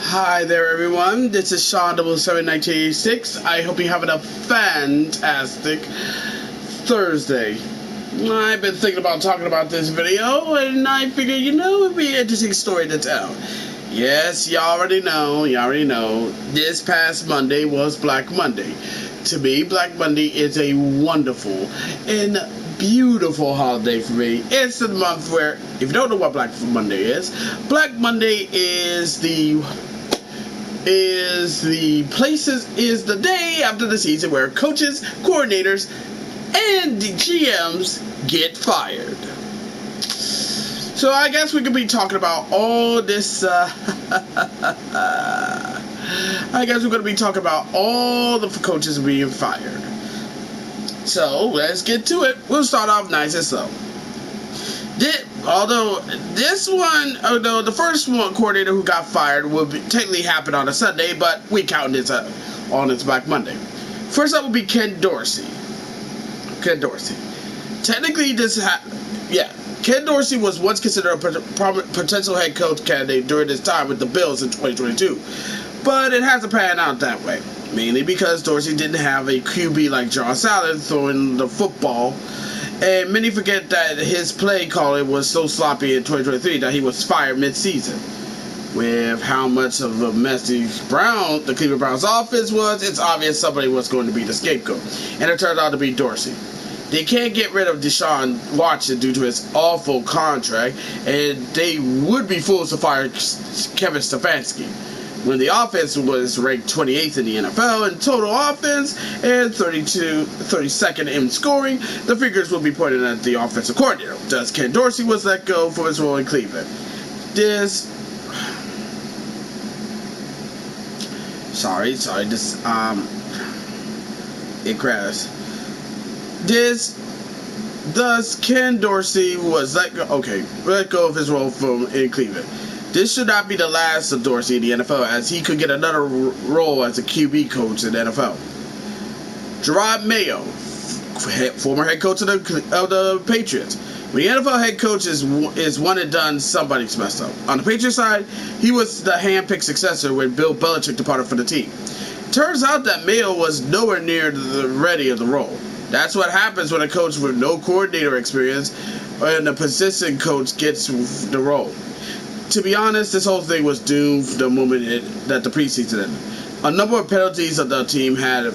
Hi there, everyone. This is Sean 71986. I hope you're having a fantastic Thursday. I've been thinking about talking about this video, and I figured, it would be an interesting story to tell. Yes, you already know. This past Monday was Black Monday. To me, Black Monday is a wonderful and beautiful holiday for me. It's the month where, if you don't know what Black Monday is the day after the season where coaches, coordinators, and the GMs get fired. So I guess we could be talking about all this. I guess we're going to be talking about all the coaches being fired. So let's get to it. We'll start off nice and slow. Although the first one coordinator who got fired will technically happen on a Sunday, but we count this on its Black Monday. First up will be Ken Dorsey. Technically, Ken Dorsey was once considered a potential head coach candidate during his time with the Bills in 2022, but it hasn't panned out that way. Mainly because Dorsey didn't have a QB like Josh Allen throwing the football. And many forget that his play calling was so sloppy in 2023 that he was fired mid-season. With how much of a mess the Cleveland Browns offense was, it's obvious somebody was going to be the scapegoat. And it turned out to be Dorsey. They can't get rid of Deshaun Watson due to his awful contract, and they would be fools to fire Kevin Stefanski, when the offense was ranked 28th in the NFL in total offense and 32nd in scoring. The figures will be pointed at the offensive coordinator. Thus, Ken Dorsey was let go for his role in Cleveland. It crashed. Thus, Ken Dorsey was let go of his role in Cleveland. This should not be the last of Dorsey in the NFL, as he could get another role as a QB coach in the NFL. Jerod Mayo, former head coach of the Patriots. When the NFL head coach is one and done, somebody's messed up. On the Patriots side, he was the hand-picked successor when Bill Belichick departed from the team. Turns out that Mayo was nowhere near ready of the role. That's what happens when a coach with no coordinator experience and a position coach gets the role. To be honest, this whole thing was doomed the moment that the preseason ended. A number of penalties that the team had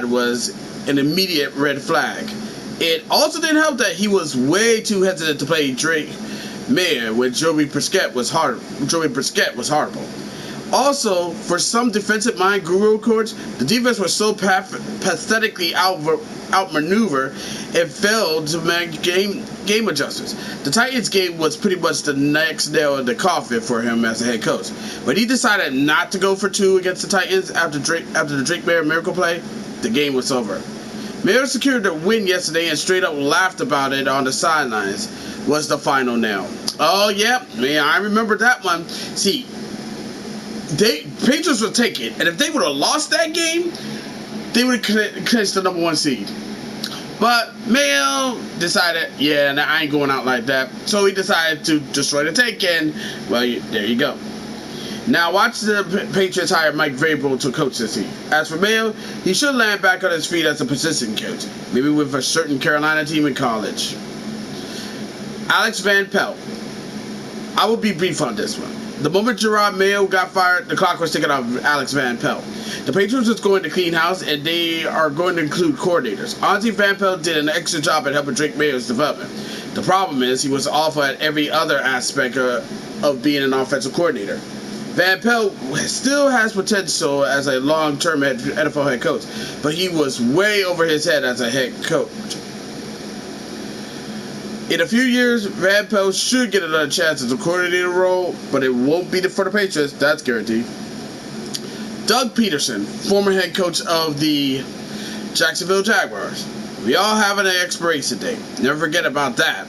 was an immediate red flag. It also didn't help that he was way too hesitant to play Drake Mayer when Joey Prescott was horrible. Also, for some defensive-minded guru coach, the defense was so pathetically outmaneuvered, it failed to make game adjustments. The Titans game was pretty much the next nail in the coffin for him as a head coach. When he decided not to go for two against the Titans after the Drake Mayer miracle play, the game was over. Mayer secured the win yesterday and straight up laughed about it on the sidelines. Was the final nail. Oh, yeah, man, I remember that one. See, Patriots would take it, and if they would have lost that game, they would have clinched the number one seed. But Mayo decided, I ain't going out like that. So he decided to destroy the tank, and, well, there you go. Now watch the Patriots hire Mike Vrabel to coach this team. As for Mayo, he should land back on his feet as a position coach, maybe with a certain Carolina team in college. Alex Van Pelt. I will be brief on this one. The moment Jerod Mayo got fired, the clock was ticking off Alex Van Pelt. The Patriots was going to clean house, and they are going to include coordinators. Honestly, Van Pelt did an extra job at helping Drake Mayo's development. The problem is he was awful at every other aspect of being an offensive coordinator. Van Pelt still has potential as a long-term NFL head coach, but he was way over his head as a head coach. In a few years, Van Pelt should get another chance as a coordinator role, but it won't be for the Patriots, that's guaranteed. Doug Peterson, former head coach of the Jacksonville Jaguars. We all have an expiration date. Never forget about that.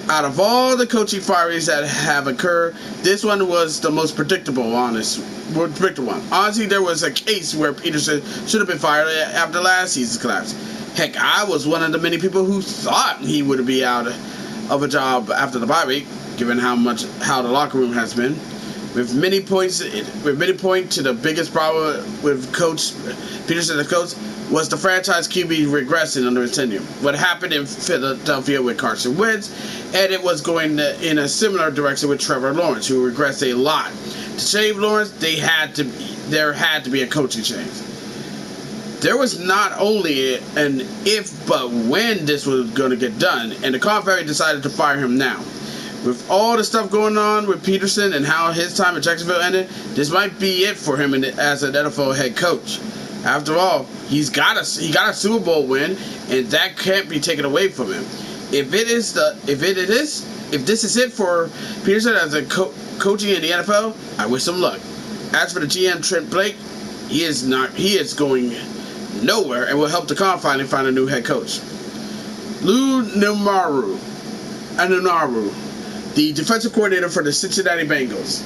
Out of all the coaching firings that have occurred, this one was the most predictable one. Honestly, there was a case where Peterson should have been fired after last season's collapse. Heck, I was one of the many people who thought he would be out of a job after the bye week, given how the locker room has been. With many points to the biggest problem with Coach Peterson, the coach, was the franchise QB regressing under his tenure. What happened in Philadelphia with Carson Wentz, and it was going in a similar direction with Trevor Lawrence, who regressed a lot. To save Lawrence, there had to be a coaching change. There was not only an if, but when this was going to get done, and the Confederate decided to fire him now. With all the stuff going on with Peterson and how his time at Jacksonville ended, this might be it for him as an NFL head coach. After all, he got a Super Bowl win, and that can't be taken away from him. If this is it for Peterson as a coaching in the NFL, I wish him luck. As for the GM Trent Blake, he is going nowhere and will help the Confine find a new head coach. Lou Anarumo, the defensive coordinator for the Cincinnati Bengals.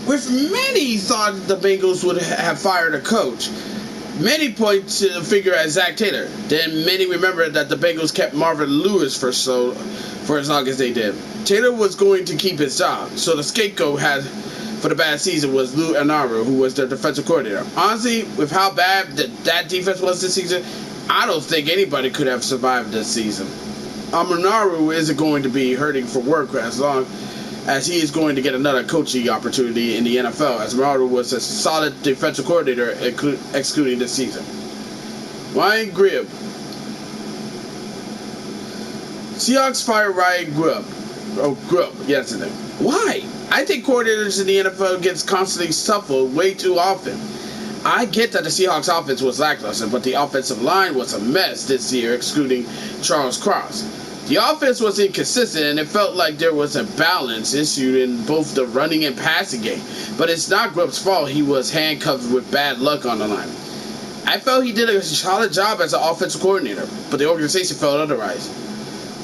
With many thought the Bengals would have fired a coach, many point to the figure as Zach Taylor. Then many remember that the Bengals kept Marvin Lewis for as long as they did. Taylor was going to keep his job, so the scapegoat for the bad season was Lou Anarumo, who was their defensive coordinator. Honestly, with how bad that defense was this season, I don't think anybody could have survived this season. Anarumo isn't going to be hurting for work as long as he is going to get another coaching opportunity in the NFL, as Anarumo was a solid defensive coordinator excluding this season. Ryan Grubb. Seahawks fire Ryan Grubb. Yes, it is. Why? I think coordinators in the NFL gets constantly shuffled way too often. I get that the Seahawks offense was lackluster, but the offensive line was a mess this year, excluding Charles Cross. The offense was inconsistent, and it felt like there was a balance issue in both the running and passing game. But it's not Grubb's fault he was handcuffed with bad luck on the line. I felt he did a solid job as an offensive coordinator, but the organization felt otherwise.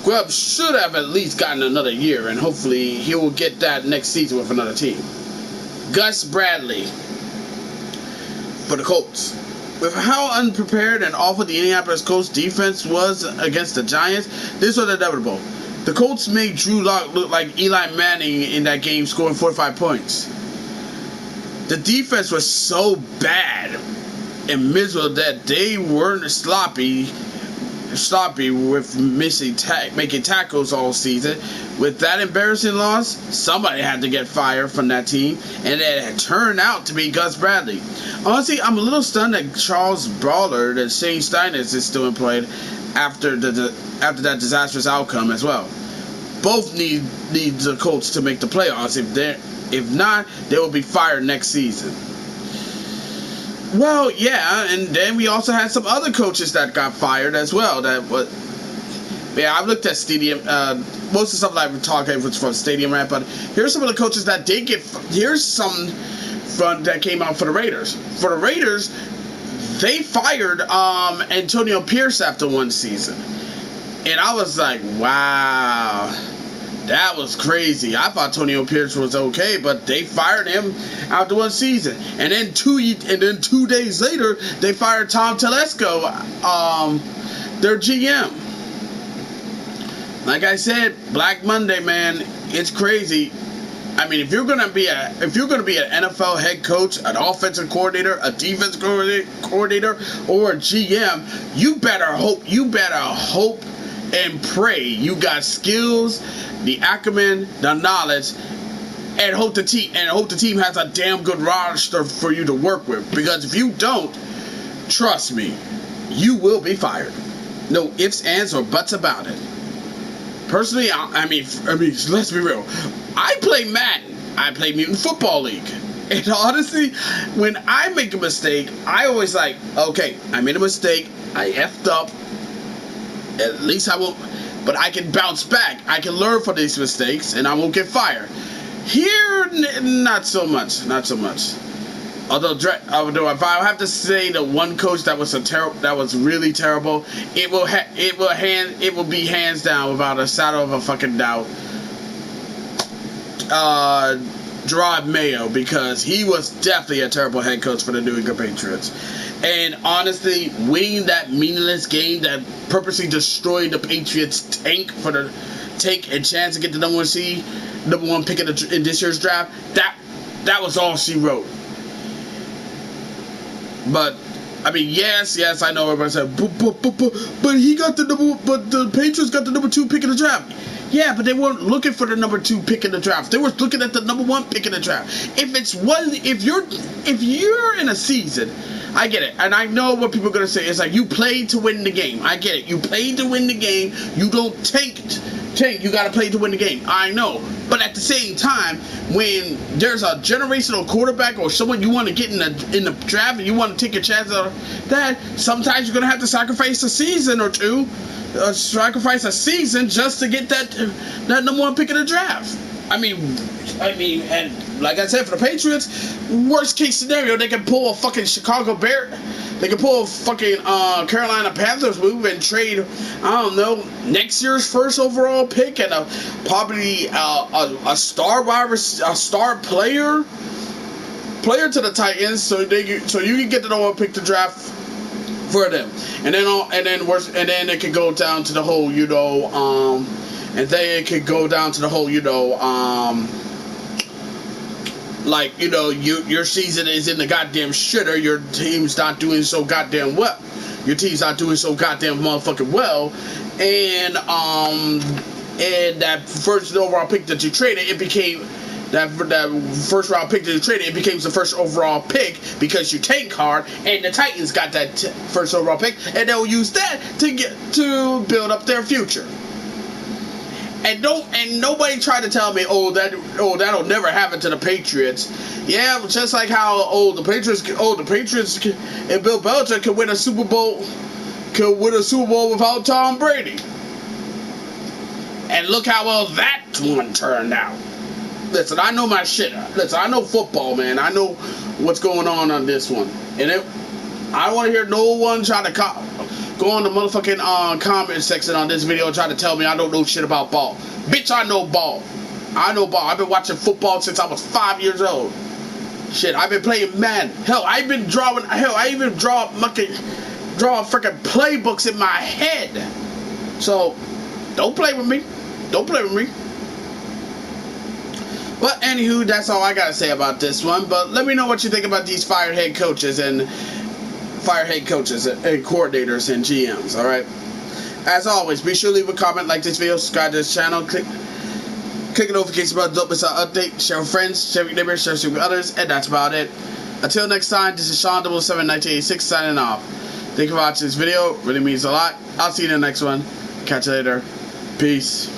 Grubb should have at least gotten another year, and hopefully he will get that next season with another team. Gus Bradley for the Colts. With how unprepared and awful the Indianapolis Colts defense was against the Giants, this was inevitable. The Colts made Drew Lock look like Eli Manning in that game, scoring 45 points. The defense was so bad and miserable that they weren't sloppy with making tackles all season. With that embarrassing loss, somebody had to get fired from that team, and it turned out to be Gus Bradley. Honestly, I'm a little stunned that Charles Ballard and Shane Steinitz is still employed after that disastrous outcome as well. Both need the Colts to make the playoffs. If not, they will be fired next season. Well, yeah, and then we also had some other coaches that got fired as well. I've looked at Stadium. Most of the stuff that I've been talking was from Stadium Rant, but here's some of the coaches that did get. Here's some that came out for the Raiders. For the Raiders, they fired Antonio Pierce after one season, and I was like, wow. That was crazy. I thought Antonio Pierce was okay, but they fired him after one season. And then 2 days later, they fired Tom Telesco, their GM. Like I said, Black Monday, man, it's crazy. I mean, if you're gonna be an NFL head coach, an offensive coordinator, a defense coordinator, or a GM, you better hope and pray you got skills, the acumen, the knowledge, and hope the team has a damn good roster for you to work with. Because if you don't, trust me, you will be fired. No ifs, ands, or buts about it. Personally, I mean, let's be real. I play Madden. I play Mutant Football League. And honestly, when I make a mistake, I always like, okay, I made a mistake. I effed up. At least I won't, but I can bounce back. I can learn from these mistakes, and I won't get fired. Here, not so much. Although if I have to say the one coach that was really terrible, it will be hands down without a shadow of a fucking doubt. Gerard Mayo, because he was definitely a terrible head coach for the New England Patriots. And honestly, winning that meaningless game that purposely destroyed the Patriots' tank and chance to get the number one pick in this year's draft, That was all she wrote. But I mean, yes, I know everybody said, but he got the Patriots got the number 2 pick in the draft. Yeah, but they weren't looking for the number 2 pick in the draft. They were looking at the number 1 pick in the draft. If you're in a season, I get it, and I know what people are gonna say. It's like you played to win the game. I get it. You played to win the game. You don't tank. You gotta play to win the game. I know, but at the same time, when there's a generational quarterback or someone you want to get in the draft and you want to take a chance on that, sometimes you're gonna have to sacrifice a season or two, sacrifice a season just to get that number 1 pick in the draft. I mean, and like I said, for the Patriots, worst case scenario, they can pull a fucking Chicago Bear. They can pull a fucking Carolina Panthers move and trade, I don't know, next year's first overall pick and probably a star player to the Titans, so you can get the number 1 pick to draft for them, and then it could go down to the whole, and then it could go down to the whole, like, your season is in the goddamn shitter. Your team's not doing so goddamn well. Your team's not doing so goddamn motherfucking well. And that first overall pick that you traded, it became that first round pick that you traded, it became the first overall pick because you tank hard, and the Titans got that first overall pick, and they'll use that to build up their future. And nobody tried to tell me, that'll never happen to the Patriots. Yeah, just like how the Patriots and Bill Belichick could win a Super Bowl without Tom Brady. And look how well that one turned out. Listen, I know my shit. Listen, I know football, man. I know what's going on this one. And I don't want to hear no one try to go on the motherfucking comment section on this video and try to tell me I don't know shit about ball. Bitch, I know ball. I know ball. I've been watching football since I was 5 years old. Shit, I've been playing Madden. Hell, I even draw freaking playbooks in my head. So, don't play with me. Don't play with me. But anywho, that's all I gotta say about this one. But let me know what you think about these fired head coaches and coordinators and GMs, alright? As always, be sure to leave a comment, like this video, subscribe to this channel, click the notification button, don't miss our update, share with friends, share with neighbors, share with others, and that's about it. Until next time, this is Sean 71986 signing off. Thank you for watching this video, really means a lot. I'll see you in the next one. Catch you later. Peace.